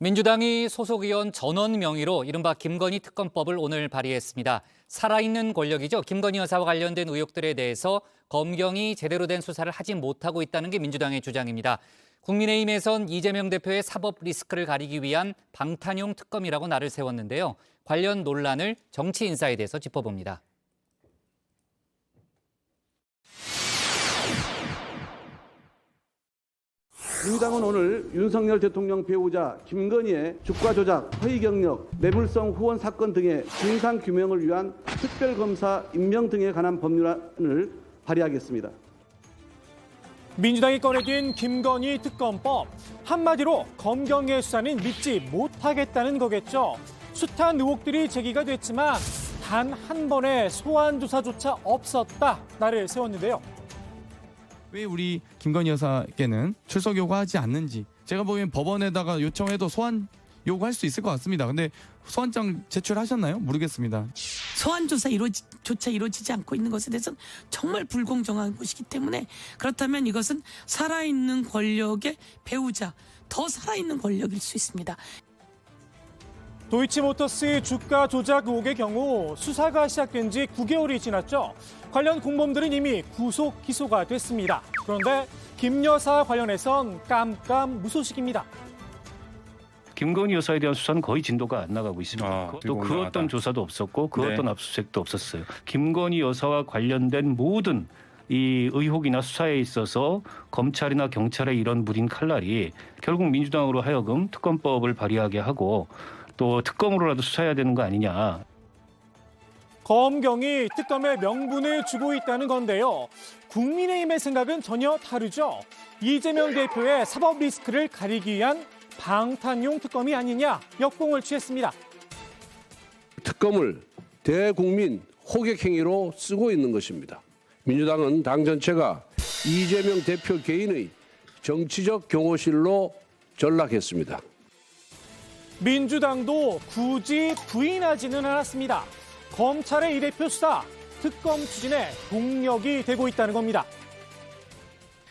민주당이 소속 의원 전원 명의로 이른바 김건희 특검법을 오늘 발의했습니다. 살아있는 권력이죠. 김건희 여사와 관련된 의혹들에 대해서 검경이 제대로 된 수사를 하지 못하고 있다는 게 민주당의 주장입니다. 국민의힘에선 이재명 대표의 사법 리스크를 가리기 위한 방탄용 특검이라고 날을 세웠는데요. 관련 논란을 정치 인사에 대해서 짚어봅니다. 민주당은 오늘 윤석열 대통령 배우자 김건희의 주가 조작, 허위 경력, 뇌물성 후원 사건 등의 진상 규명을 위한 특별검사 임명 등에 관한 법률안을 발의하겠습니다. 민주당이 꺼내든 김건희 특검법, 한마디로 검경의 수사는 믿지 못하겠다는 거겠죠. 숱한 의혹들이 제기가 됐지만 단 한 번의 소환 조사조차 없었다 날을 세웠는데요. 왜 우리 김건희 여사께는 출석 요구하지 않는지, 제가 보기엔 법원에다가 요청해도 소환 요구할 수 있을 것 같습니다. 근데 소환장 제출하셨나요? 모르겠습니다. 소환조사 조차 이루어지지 않고 있는 것에 대해서는 정말 불공정한 것이기 때문에, 그렇다면 이것은 살아있는 권력의 배우자, 더 살아있는 권력일 수 있습니다. 도이치모터스 주가 조작 의혹의 경우 수사가 시작된 지 9개월이 지났죠. 관련 공범들은 이미 구속 기소가 됐습니다. 그런데 김 여사 관련해선 깜깜무소식입니다. 김건희 여사에 대한 수사는 거의 진도가 안 나가고 있습니다. 또 그 어떤 조사도 없었고 그 어떤 압수수색도 없었어요. 김건희 여사와 관련된 모든 이 의혹이나 수사에 있어서 검찰이나 경찰의 이런 무딘 칼날이 결국 민주당으로 하여금 특검법을 발의하게 하고 또 특검으로라도 수사해야 되는 거 아니냐. 검경이 특검에 명분을 주고 있다는 건데요. 국민의힘의 생각은 전혀 다르죠. 이재명 대표의 사법 리스크를 가리기 위한 방탄용 특검이 아니냐 역공을 취했습니다. 특검을 대국민 호객행위로 쓰고 있는 것입니다. 민주당은 당 전체가 이재명 대표 개인의 정치적 경호실로 전락했습니다. 민주당도 굳이 부인하지는 않았습니다. 검찰의 이 대표 수사, 특검 추진에 동력이 되고 있다는 겁니다.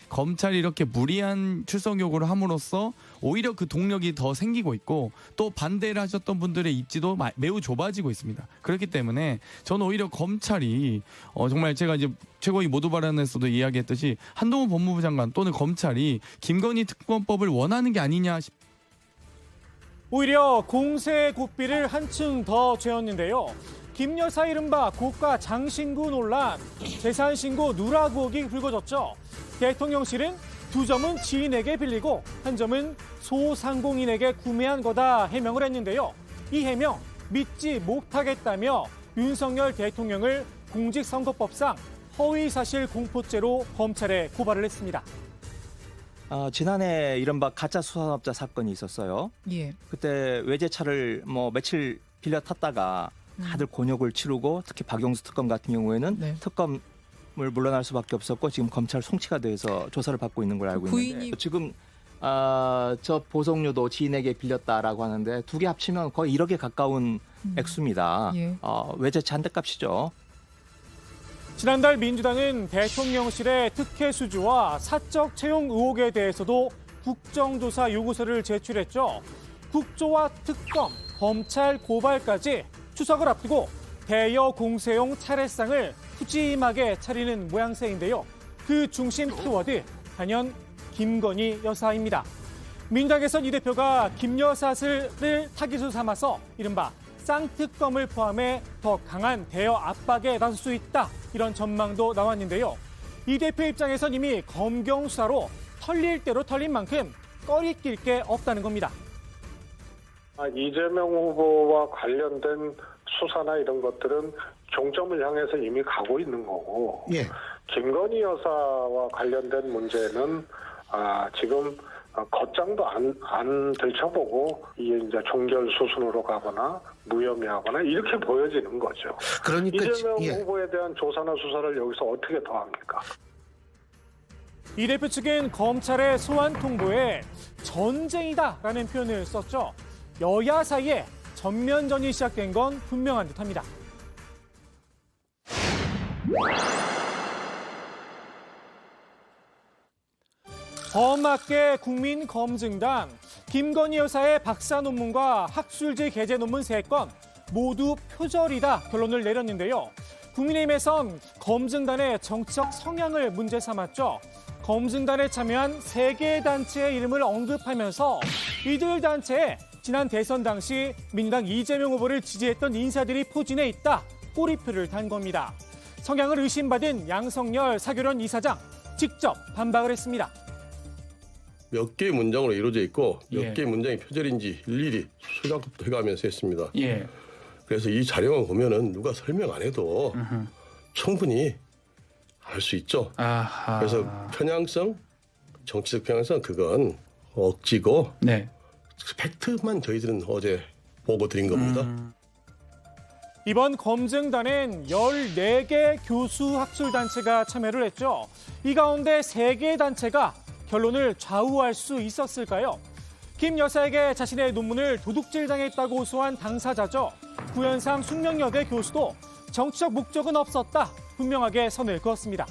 검찰이 이렇게 무리한 출석 요구를 함으로써 오히려 그 동력이 더 생기고 있고, 또 반대를 하셨던 분들의 입지도 매우 좁아지고 있습니다. 그렇기 때문에 저는 오히려 검찰이 정말 제가 이제 최고위 모두 발언에서도 이야기했듯이 한동훈 법무부 장관 또는 검찰이 김건희 특검법을 원하는 게 아니냐 싶습니다. 오히려 공세의 고삐를 한층 더 죄었는데요. 김 여사 이른바 고가 장신구 논란, 재산신고 누락 의혹이 불거졌죠. 대통령실은 2점은 지인에게 빌리고 1점은 소상공인에게 구매한 거다 해명을 했는데요. 이 해명 믿지 못하겠다며 윤석열 대통령을 공직선거법상 허위사실 공포죄로 검찰에 고발을 했습니다. 지난해 이른바 가짜 수산업자 사건이 있었어요. 예. 그때 외제차를 며칠 빌려 탔다가 다들 곤욕을 치르고, 특히 박용수 특검 같은 경우에는 네. 특검을 물러날 수밖에 없었고, 지금 검찰 송치가 돼서 조사를 받고 있는 걸 알고 있는데, 지금 저 보석류도 지인에게 빌렸다라고 하는데 2개 합치면 거의 1억에 가까운 액수입니다. 예. 외제차 한 대 값이죠. 지난달 민주당은 대통령실의 특혜 수주와 사적 채용 의혹에 대해서도 국정조사 요구서를 제출했죠. 국조와 특검, 검찰 고발까지 추석을 앞두고 대여 공세용 차례상을 푸짐하게 차리는 모양새인데요. 그 중심 키워드, 단연 김건희 여사입니다. 민주당에선 이 대표가 김 여사를 타깃으로 삼아서 이른바 쌍특검을 포함해 더 강한 대여 압박에 나설 수 있다, 이런 전망도 나왔는데요. 이 대표 입장에선 이미 검경 수사로 털릴 대로 털린 만큼 꺼리낄 게 없다는 겁니다. 이재명 후보와 관련된 수사나 이런 것들은 종점을 향해서 이미 가고 있는 거고, 예. 김건희 여사와 관련된 문제는 지금 겉장도 안 들춰보고 이게 이제 종결 수순으로 가거나 무혐의하거나 이렇게 보여지는 거죠. 그러니까 이재명 후보에 대한 조사나 수사를 여기서 어떻게 더 합니까? 이 대표 측은 검찰의 소환 통보에 전쟁이다라는 표현을 썼죠. 여야 사이에 전면전이 시작된 건 분명한 듯합니다. 범학계 국민검증단, 김건희 여사의 박사 논문과 학술지 게재 논문 3건 모두 표절이다 결론을 내렸는데요. 국민의힘에선 검증단의 정치적 성향을 문제 삼았죠. 검증단에 참여한 3개 단체의 이름을 언급하면서 이들 단체에 지난 대선 당시 민주당 이재명 후보를 지지했던 인사들이 포진해 있다. 꼬리표를 단 겁니다. 성향을 의심받은 양성열 사교련 이사장 직접 반박을 했습니다. 몇 개의 문장으로 이루어져 있고 몇 개의 문장이 표절인지 일일이 수작업도 해가면서 했습니다. 그래서 이 자료만 보면은 누가 설명 안 해도 충분히 알 수 있죠. 그래서 편향성, 정치적 편향성 그건 억지고 팩트만 저희들은 어제 보고 드린 겁니다. 이번 검증단엔 14개 교수 학술단체가 참여를 했죠. 이 가운데 3개 단체가 결론을 좌우할 수 있었을까요? 김 여사에게 자신의 논문을 도둑질당했다고 호소한 당사자죠. 구현상 숙명여대 교수도 정치적 목적은 없었다. 분명하게 선을 그었습니다.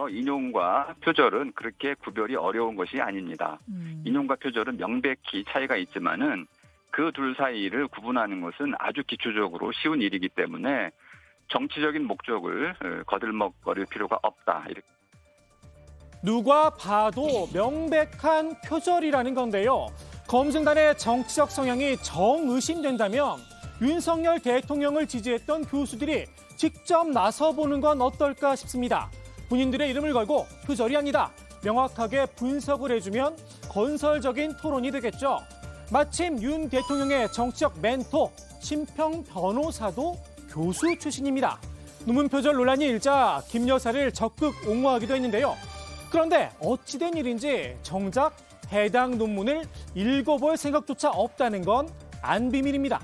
인용과 표절은 그렇게 구별이 어려운 것이 아닙니다. 인용과 표절은 명백히 차이가 있지만은 그 둘 사이를 구분하는 것은 아주 기초적으로 쉬운 일이기 때문에 정치적인 목적을 거들먹거릴 필요가 없다. 이렇게. 누가 봐도 명백한 표절이라는 건데요. 검증단의 정치적 성향이 정의심된다면 윤석열 대통령을 지지했던 교수들이 직접 나서보는 건 어떨까 싶습니다. 본인들의 이름을 걸고 표절이 아니다. 명확하게 분석을 해주면 건설적인 토론이 되겠죠. 마침 윤 대통령의 정치적 멘토 심평 변호사도 교수 출신입니다. 논문 표절 논란이 일자 김 여사를 적극 옹호하기도 했는데요. 그런데 어찌된 일인지 정작 해당 논문을 읽어볼 생각조차 없다는 건 안 비밀입니다.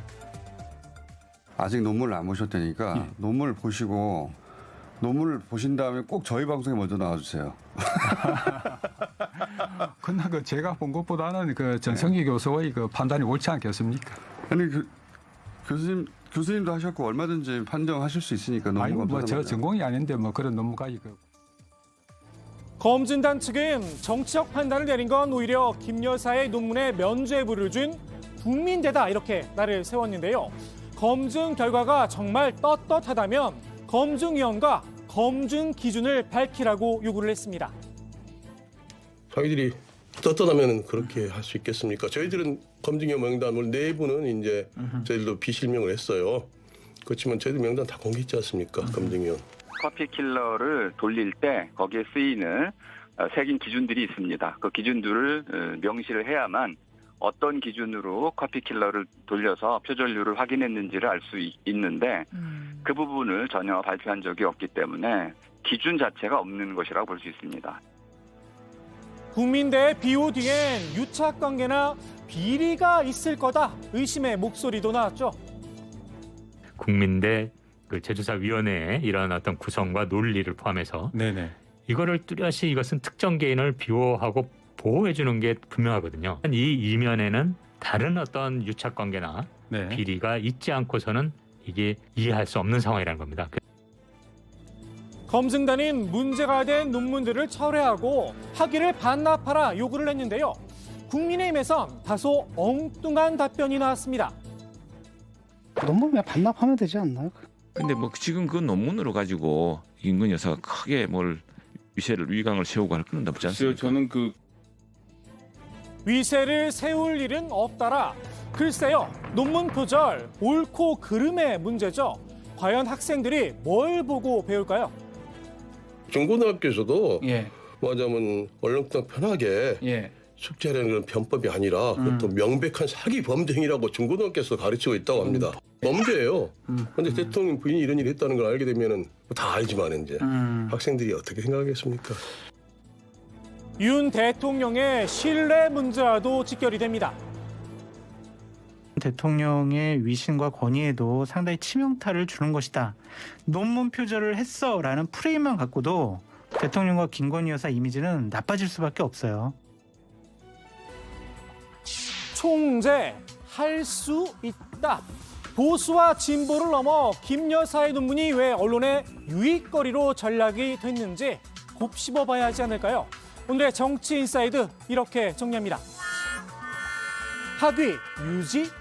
아직 논문을 안 보셨다니까 논문을 보시고 논문을 보신 다음에 꼭 저희 방송에 먼저 나와주세요. 근데 그 제가 본 것보다는 그 전성기 교수의 그 판단이 옳지 않겠습니까? 아니 교수님도 하셨고 얼마든지 판정하실 수 있으니까 논문 아니 검사. 뭐저 전공이 아닌데 뭐 그런 논문까지 그. 검증단 측은 정치적 판단을 내린 건 오히려 김 여사의 논문에 면죄부를 준 국민대다 이렇게 날을 세웠는데요. 검증 결과가 정말 떳떳하다면 검증위원과 검증 기준을 밝히라고 요구를 했습니다. 자기들이 떳떳하면 그렇게 할 수 있겠습니까? 저희들은 검증위원 명단 내부는 이제 저희들도 비실명을 했어요. 그렇지만 저희들 명단 다 공개했지 않습니까? 검증위원. 커피킬러를 돌릴 때 거기에 쓰이는 새긴 기준들이 있습니다. 그 기준들을 명시를 해야만 어떤 기준으로 커피킬러를 돌려서 표절률을 확인했는지를 알 수 있는데 그 부분을 전혀 발표한 적이 없기 때문에 기준 자체가 없는 것이라고 볼 수 있습니다. 국민대 BOD엔 유착관계나 비리가 있을 거다 의심의 목소리도 나왔죠. 국민대 그 제조사위원회의 이런 어떤 구성과 논리를 포함해서 이거를 뚜렷이 이것은 특정 개인을 비호하고 보호해 주는 게 분명하거든요. 이 이면에는 다른 어떤 유착 관계나 비리가 있지 않고서는 이게 이해할 수 없는 상황이라는 겁니다. 검증단은 문제가 된 논문들을 철회하고 학위를 반납하라 요구를 했는데요. 국민의힘에선 다소 엉뚱한 답변이 나왔습니다. 논문 그냥 반납하면 되지 않나요? 근데 뭐 지금 그 논문으로 가지고 김건희 여사가 크게 뭘 위강을 세우고 할 건 없지 않습니까? 저는 위세를 세울 일은 없다라. 글쎄요, 논문 표절 옳고 그름의 문제죠. 과연 학생들이 뭘 보고 배울까요? 중고등학교에서도 뭐하자면 얼렁뚱 편하게 숙제하려는 그런 편법이 아니라 그것도 명백한 사기 범죄 행위라고 중고등학교에서 가르치고 있다고 합니다. 범죄예요. 그런데 대통령 부인이 이런 일을 했다는 걸 알게 되면은 다 알지만 이제 학생들이 어떻게 생각하겠습니까? 윤 대통령의 신뢰 문제와도 직결이 됩니다. 대통령의 위신과 권위에도 상당히 치명타를 주는 것이다. 논문 표절을 했어라는 프레임만 갖고도 대통령과 김건희 여사 이미지는 나빠질 수밖에 없어요. 총재할 수 있다. 보수와 진보를 넘어 김 여사의 논문이 왜 언론의 유익거리로 전락이 됐는지 곱씹어봐야 하지 않을까요? 오늘의 정치인사이드 이렇게 정리합니다. 학위 유지